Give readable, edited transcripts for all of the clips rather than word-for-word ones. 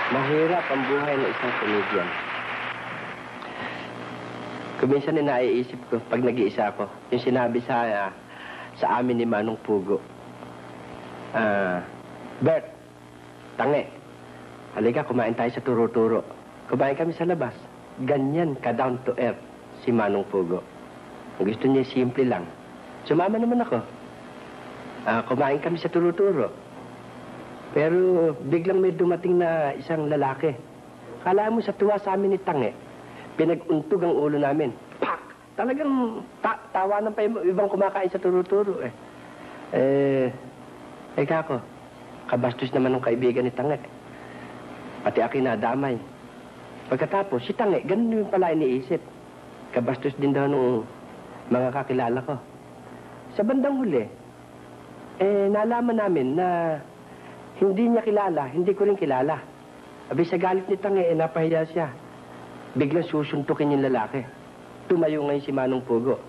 Mahirap ang buhay ng isang komedyan. Kuminsan na naiisip ko, pag nag-iisa ako, yung sinabi sa amin ni Manong Pugo. Bert, tange, halika, kumain tayo sa turo-turo. Kumain kami sa labas. Ganyan ka-down to earth si Manong Pugo. Ang gusto niya, simple lang. Sumama naman ako. Kumain kami sa turo-turo. Pero biglang may dumating na isang lalaki. Kala mo sa tuwa sa amin ni Tange, pinag-untog ang ulo namin. Pak! Talagang tawanan pa yung ibang kumakain sa turo-turo kako, kabastos naman ng kaibigan ni Tange. Pati akin nadamay. Pagkatapos, si Tange, ganun yung pala iniisip. Kabastos din daw nung mga kakilala ko. Sa bandang huli, nalaman namin na hindi niya kilala, hindi ko rin kilala. Abi sa galit ni Tange, napahiya siya. Biglang susuntukin yung lalaki. Tumayo ngayon si Manong Pugo.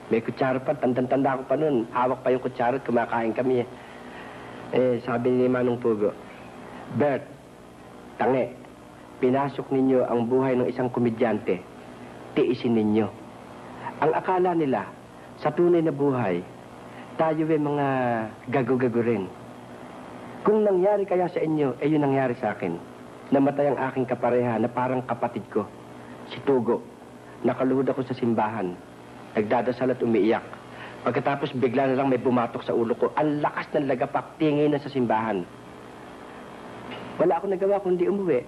May kutsara pa, tanda ko pa nun. Hawak pa yung kutsara at kumakain kami. Sabi ni Manong Pugo, Bert, Tange, pinasok ninyo ang buhay ng isang komedyante. Tiisin ninyo. Ang akala nila, sa tunay na buhay, tayo ay mga gago-gago rin. Kung nangyari kaya sa inyo, yun nangyari sa akin. Namatay ang aking kapareha na parang kapatid ko, si Tugo. Nakaluhod ako sa simbahan. Nagdadasal at umiiyak. Pagkatapos bigla na lang may bumatok sa ulo ko. Ang lakas ng lagapak, tingin na sa simbahan. Wala akong nagawa kundi umuwi.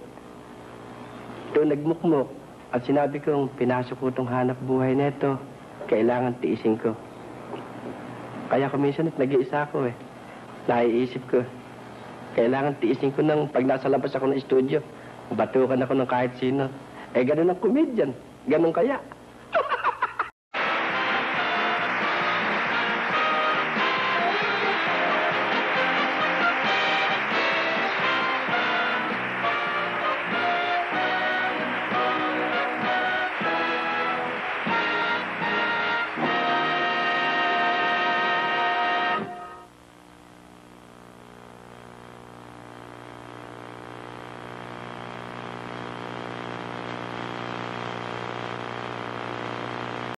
Ito nagmukmok at sinabi kong pinasok ko itong hanap buhay neto. Kailangan tiisin ko. Kaya kuminsan nag-iisa ako Naiisip ko. Kailangan tiisin ko ng pag nasa labas ako ng studio. Batukan ako ng kahit sino. Ganun ang komedyan. Ganun kaya.